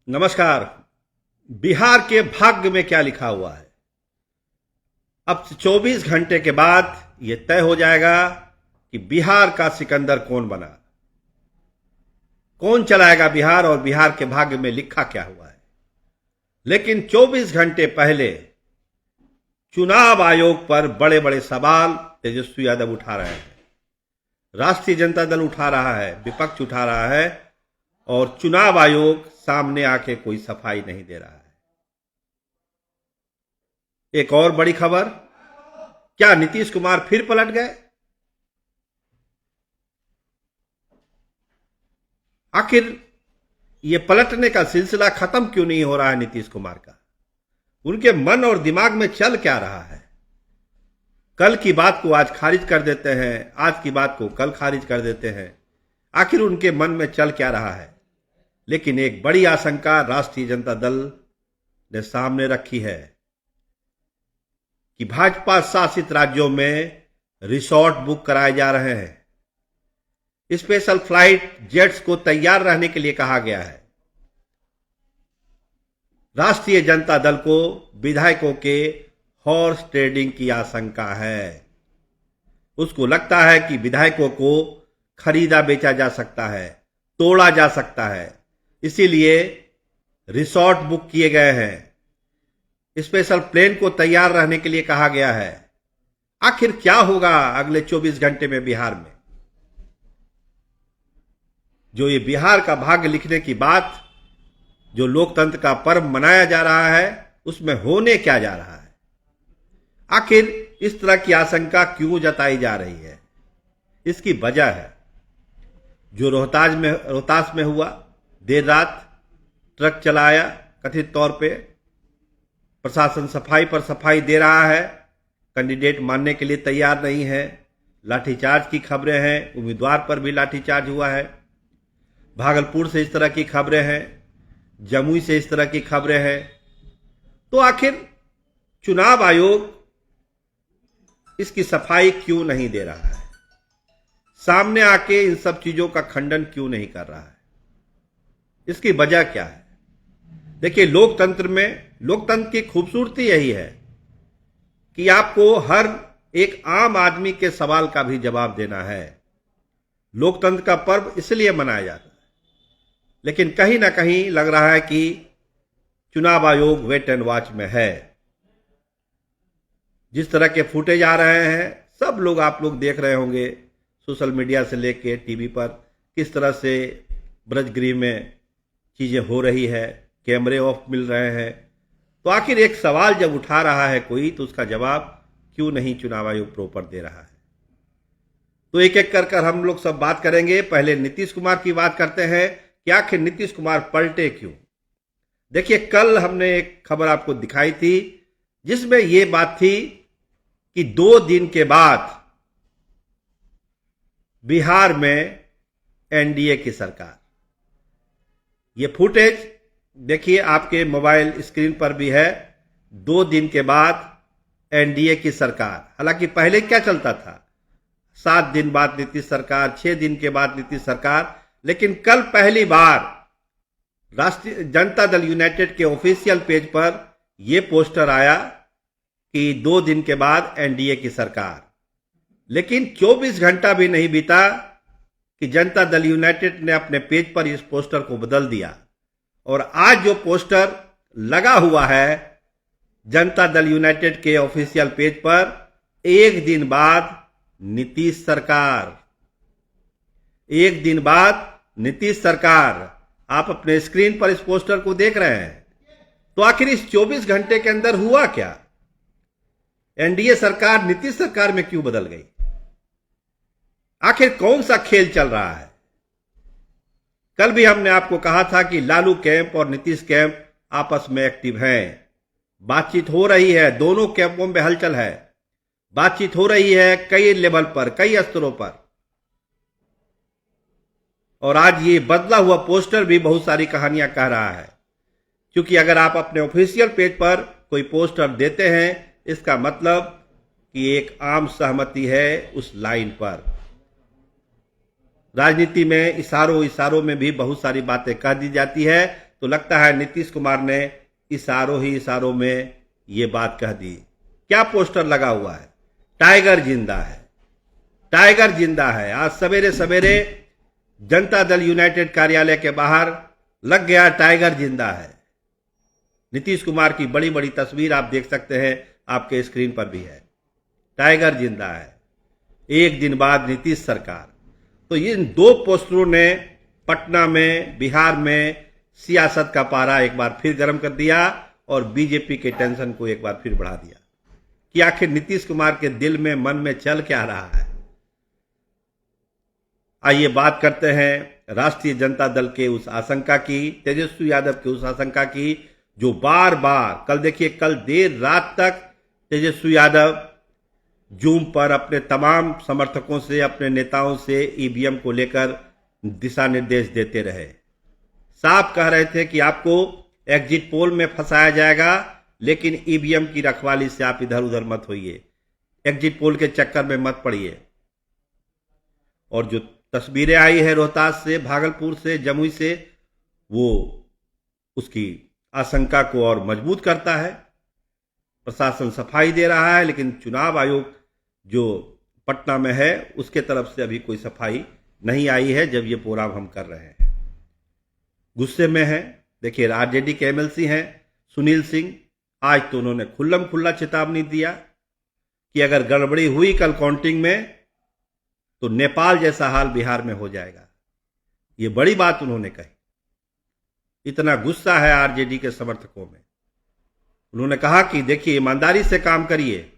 नमस्कार। बिहार के भाग्य में क्या लिखा हुआ है? अब 24 घंटे के बाद यह तय हो जाएगा कि बिहार का सिकंदर कौन बना, कौन चलाएगा बिहार और बिहार के भाग्य में लिखा क्या हुआ है। लेकिन 24 घंटे पहले चुनाव आयोग पर बड़े बड़े सवाल तेजस्वी यादव उठा रहे हैं, राष्ट्रीय जनता दल उठा रहा है, विपक्ष उठा रहा है और चुनाव आयोग सामने आके कोई सफाई नहीं दे रहा है। एक और बड़ी खबर, क्या नीतीश कुमार फिर पलट गए? आखिर ये पलटने का सिलसिला खत्म क्यों नहीं हो रहा है नीतीश कुमार का? उनके मन और दिमाग में चल क्या रहा है? कल की बात को आज खारिज कर देते हैं, आज की बात को कल खारिज कर देते हैं। आखिर उनके मन में चल क्या रहा है? लेकिन एक बड़ी आशंका राष्ट्रीय जनता दल ने सामने रखी है कि भाजपा शासित राज्यों में रिसोर्ट बुक कराए जा रहे हैं, स्पेशल फ्लाइट जेट्स को तैयार रहने के लिए कहा गया है। राष्ट्रीय जनता दल को विधायकों के हॉर्स ट्रेडिंग की आशंका है। उसको लगता है कि विधायकों को खरीदा बेचा जा सकता है, तोड़ा जा सकता है, इसीलिए रिसोर्ट बुक किए गए हैं, स्पेशल प्लेन को तैयार रहने के लिए कहा गया है। आखिर क्या होगा अगले 24 घंटे में बिहार में? जो ये बिहार का भाग्य लिखने की बात, जो लोकतंत्र का पर्व मनाया जा रहा है, उसमें होने क्या जा रहा है? आखिर इस तरह की आशंका क्यों जताई जा रही है? इसकी वजह है जो रोहतास में हुआ। देर रात ट्रक चलाया, कथित तौर पे प्रशासन सफाई पर सफाई दे रहा है, कैंडिडेट मानने के लिए तैयार नहीं है। लाठीचार्ज की खबरें हैं, उम्मीदवार पर भी लाठीचार्ज हुआ है। भागलपुर से इस तरह की खबरें हैं, जमुई से इस तरह की खबरें हैं। तो आखिर चुनाव आयोग इसकी सफाई क्यों नहीं दे रहा है? सामने आके इन सब चीजों का खंडन क्यों नहीं कर रहा है? इसकी वजह क्या है? देखिए, लोकतंत्र की खूबसूरती यही है कि आपको हर एक आम आदमी के सवाल का भी जवाब देना है। लोकतंत्र का पर्व इसलिए मनाया जाता है। लेकिन कहीं ना कहीं लग रहा है कि चुनाव आयोग वेट एंड वॉच में है। जिस तरह के फुटेज आ रहे हैं, सब लोग, आप लोग देख रहे होंगे सोशल मीडिया से लेके टीवी पर, किस तरह से ब्रजगृह में चीजें हो रही है, कैमरे ऑफ मिल रहे हैं। तो आखिर एक सवाल जब उठा रहा है कोई, तो उसका जवाब क्यों नहीं चुनाव आयोग प्रॉपर दे रहा है? तो एक एक कर हम लोग सब बात करेंगे। पहले नीतीश कुमार की बात करते हैं कि आखिर नीतीश कुमार पलटे क्यों। देखिए, कल हमने एक खबर आपको दिखाई थी जिसमें यह बात थी कि 2 दिन के बाद बिहार में एनडीए की सरकार। ये फुटेज देखिए, आपके मोबाइल स्क्रीन पर भी है। 2 दिन के बाद एनडीए की सरकार। हालांकि पहले क्या चलता था, 7 दिन बाद नीतीश सरकार, 6 दिन के बाद नीतीश सरकार। लेकिन कल पहली बार राष्ट्रीय जनता दल यूनाइटेड के ऑफिशियल पेज पर यह पोस्टर आया कि 2 दिन के बाद एनडीए की सरकार। लेकिन 24 घंटा भी नहीं बीता कि जनता दल यूनाइटेड ने अपने पेज पर इस पोस्टर को बदल दिया और आज जो पोस्टर लगा हुआ है जनता दल यूनाइटेड के ऑफिशियल पेज पर, 1 दिन बाद नीतीश सरकार। 1 दिन बाद नीतीश सरकार। आप अपने स्क्रीन पर इस पोस्टर को देख रहे हैं। तो आखिर इस 24 घंटे के अंदर हुआ क्या? एनडीए सरकार नीतीश सरकार में क्यों बदल गई? आखिर कौन सा खेल चल रहा है? कल भी हमने आपको कहा था कि लालू कैंप और नीतीश कैंप आपस में एक्टिव हैं, बातचीत हो रही है, दोनों कैंपों में हलचल है, बातचीत हो रही है कई लेवल पर, कई स्तरों पर। और आज ये बदला हुआ पोस्टर भी बहुत सारी कहानियां कह रहा है, क्योंकि अगर आप अपने ऑफिशियल पेज पर कोई पोस्टर देते हैं, इसका मतलब कि एक आम सहमति है उस लाइन पर। राजनीति में इशारों में भी बहुत सारी बातें कह दी जाती है, तो लगता है नीतीश कुमार ने इशारों ही इशारों में ये बात कह दी। क्या पोस्टर लगा हुआ है? टाइगर जिंदा है, टाइगर जिंदा है। आज सवेरे सवेरे जनता दल यूनाइटेड कार्यालय के बाहर लग गया टाइगर जिंदा है। नीतीश कुमार की बड़ी बड़ी तस्वीर आप देख सकते हैं, आपके स्क्रीन पर भी है। टाइगर जिंदा है, एक दिन बाद नीतीश सरकार। तो इन दो पोस्टरों ने पटना में, बिहार में सियासत का पारा एक बार फिर गर्म कर दिया और बीजेपी के टेंशन को एक बार फिर बढ़ा दिया कि आखिर नीतीश कुमार के दिल में, मन में चल क्या रहा है। आइए बात करते हैं राष्ट्रीय जनता दल के उस आशंका की, तेजस्वी यादव की उस आशंका की, जो बार बार, कल देखिए, कल देर रात तक तेजस्वी यादव जूम पर अपने तमाम समर्थकों से, अपने नेताओं से ईवीएम को लेकर दिशा निर्देश देते रहे। साफ कह रहे थे कि आपको एग्जिट पोल में फंसाया जाएगा, लेकिन ईवीएम की रखवाली से आप इधर उधर मत होइए, एग्जिट पोल के चक्कर में मत पड़िए। और जो तस्वीरें आई है रोहतास से, भागलपुर से, जमुई से, वो उसकी आशंका को और मजबूत करता है। प्रशासन सफाई दे रहा है, लेकिन चुनाव आयोग जो पटना में है उसके तरफ से अभी कोई सफाई नहीं आई है जब ये प्रोग्राम हम कर रहे हैं। गुस्से में है। देखिए, आरजेडी के एमएलसी हैं सुनील सिंह, आज तो उन्होंने खुल्लम खुल्ला चेतावनी दिया कि अगर गड़बड़ी हुई कल काउंटिंग में तो नेपाल जैसा हाल बिहार में हो जाएगा। ये बड़ी बात उन्होंने कही। इतना गुस्सा है आरजेडी के समर्थकों में। उन्होंने कहा कि देखिए, ईमानदारी से काम करिए,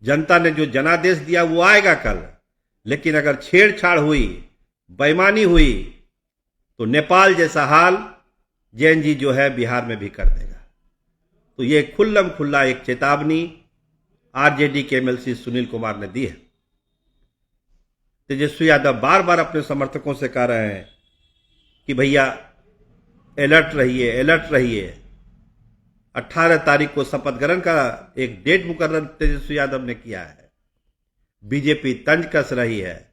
जनता ने जो जनादेश दिया वो आएगा कल, लेकिन अगर छेड़छाड़ हुई, बेईमानी हुई, तो नेपाल जैसा हाल जैन जी जो है बिहार में भी कर देगा। तो ये खुल्लम खुल्ला एक चेतावनी आरजेडी के एमएलसी सुनील कुमार ने दी है। तेजस्वी यादव बार बार अपने समर्थकों से कह रहे हैं कि भैया अलर्ट रहिए, अलर्ट रहिए। 18 तारीख को शपथ ग्रहण का एक डेट मुकर्रर तेजस्वी यादव ने किया है। बीजेपी तंज कस रही है,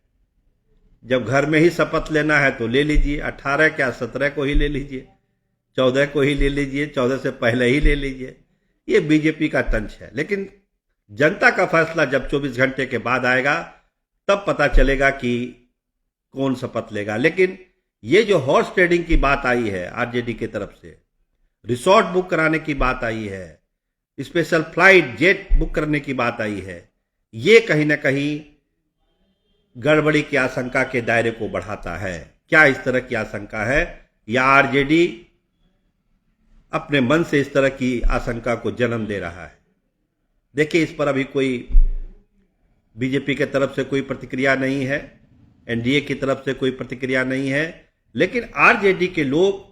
जब घर में ही शपथ लेना है तो ले लीजिए, 18 क्या 17 को ही ले लीजिए, 14 को ही ले लीजिए, 14 से पहले ही ले लीजिए। ये बीजेपी का तंज है। लेकिन जनता का फैसला जब 24 घंटे के बाद आएगा तब पता चलेगा कि कौन शपथ लेगा। लेकिन ये जो हॉर्स ट्रेडिंग की बात आई है आरजेडी की तरफ से, रिसोर्ट बुक कराने की बात आई है, स्पेशल फ्लाइट जेट बुक करने की बात आई है, ये कहीं ना कहीं गड़बड़ी की आशंका के दायरे को बढ़ाता है। क्या इस तरह की आशंका है, या आरजेडी अपने मन से इस तरह की आशंका को जन्म दे रहा है? देखिए, इस पर अभी कोई बीजेपी के तरफ से कोई प्रतिक्रिया नहीं है, एनडीए की तरफ से कोई प्रतिक्रिया नहीं है, लेकिन आरजेडी के लोग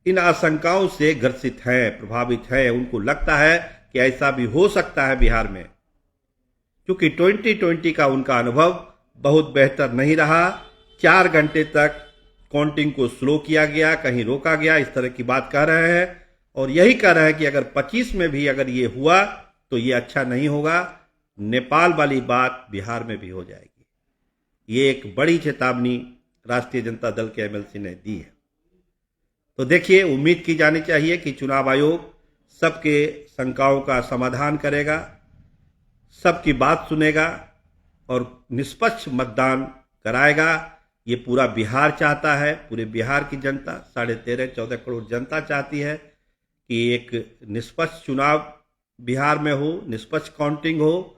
इन आशंकाओं से ग्रसित हैं, प्रभावित हैं। उनको लगता है कि ऐसा भी हो सकता है बिहार में, क्योंकि 2020 का उनका अनुभव बहुत बेहतर नहीं रहा। 4 घंटे तक काउंटिंग को स्लो किया गया, कहीं रोका गया, इस तरह की बात कह रहे हैं। और यही कह रहे हैं कि अगर 25 में भी अगर ये हुआ तो ये अच्छा नहीं होगा, नेपाल वाली बात बिहार में भी हो जाएगी। ये एक बड़ी चेतावनी राष्ट्रीय जनता दल के एमएलसी ने दी है। तो देखिए, उम्मीद की जानी चाहिए कि चुनाव आयोग सबके शंकाओं का समाधान करेगा, सबकी बात सुनेगा और निष्पक्ष मतदान कराएगा। ये पूरा बिहार चाहता है, पूरे बिहार की जनता, 13.5-14 करोड़ जनता चाहती है कि एक निष्पक्ष चुनाव बिहार में हो, निष्पक्ष काउंटिंग हो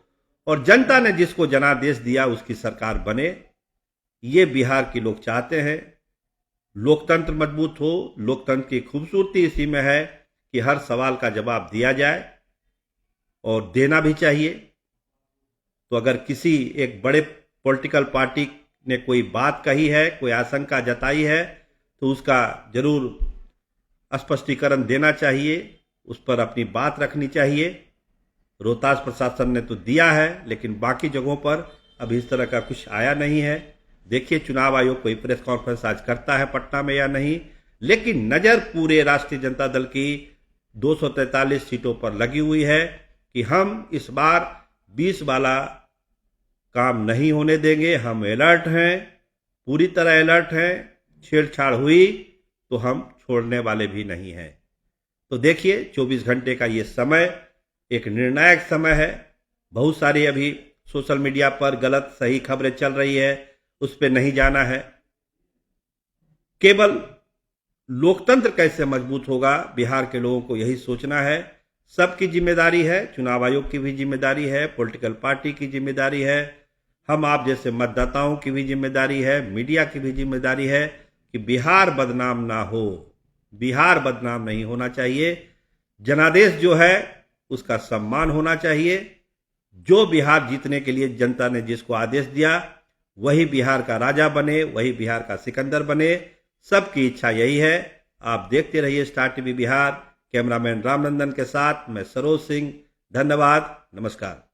और जनता ने जिसको जनादेश दिया उसकी सरकार बने। ये बिहार के लोग चाहते हैं। लोकतंत्र मजबूत हो। लोकतंत्र की खूबसूरती इसी में है कि हर सवाल का जवाब दिया जाए और देना भी चाहिए। तो अगर किसी एक बड़े पॉलिटिकल पार्टी ने कोई बात कही है, कोई आशंका जताई है, तो उसका जरूर स्पष्टीकरण देना चाहिए, उस पर अपनी बात रखनी चाहिए। रोहतास प्रशासन ने तो दिया है, लेकिन बाकी जगहों पर अभी इस तरह का कुछ आया नहीं है। देखिए, चुनाव आयोग कोई प्रेस कॉन्फ्रेंस आज करता है पटना में या नहीं, लेकिन नजर पूरे राष्ट्रीय जनता दल की 243 सीटों पर लगी हुई है कि हम इस बार 20 वाला काम नहीं होने देंगे। हम अलर्ट हैं, पूरी तरह अलर्ट हैं। छेड़छाड़ हुई तो हम छोड़ने वाले भी नहीं हैं। तो देखिए 24 घंटे का ये समय एक निर्णायक समय है। बहुत सारी अभी सोशल मीडिया पर गलत सही खबरें चल रही है, उस पर नहीं जाना है। केवल लोकतंत्र कैसे मजबूत होगा, बिहार के लोगों को यही सोचना है। सबकी जिम्मेदारी है, चुनाव आयोग की भी जिम्मेदारी है, पॉलिटिकल पार्टी की जिम्मेदारी है, हम आप जैसे मतदाताओं की भी जिम्मेदारी है, मीडिया की भी जिम्मेदारी है कि बिहार बदनाम ना हो। बिहार बदनाम नहीं होना चाहिए। जनादेश जो है उसका सम्मान होना चाहिए। जो बिहार जीतने के लिए जनता ने जिसको आदेश दिया वही बिहार का राजा बने, वही बिहार का सिकंदर बने। सबकी इच्छा यही है। आप देखते रहिए star TV Bihar. Cameraman Ramnandan के साथ मैं सरोज सिंह। धन्यवाद, नमस्कार।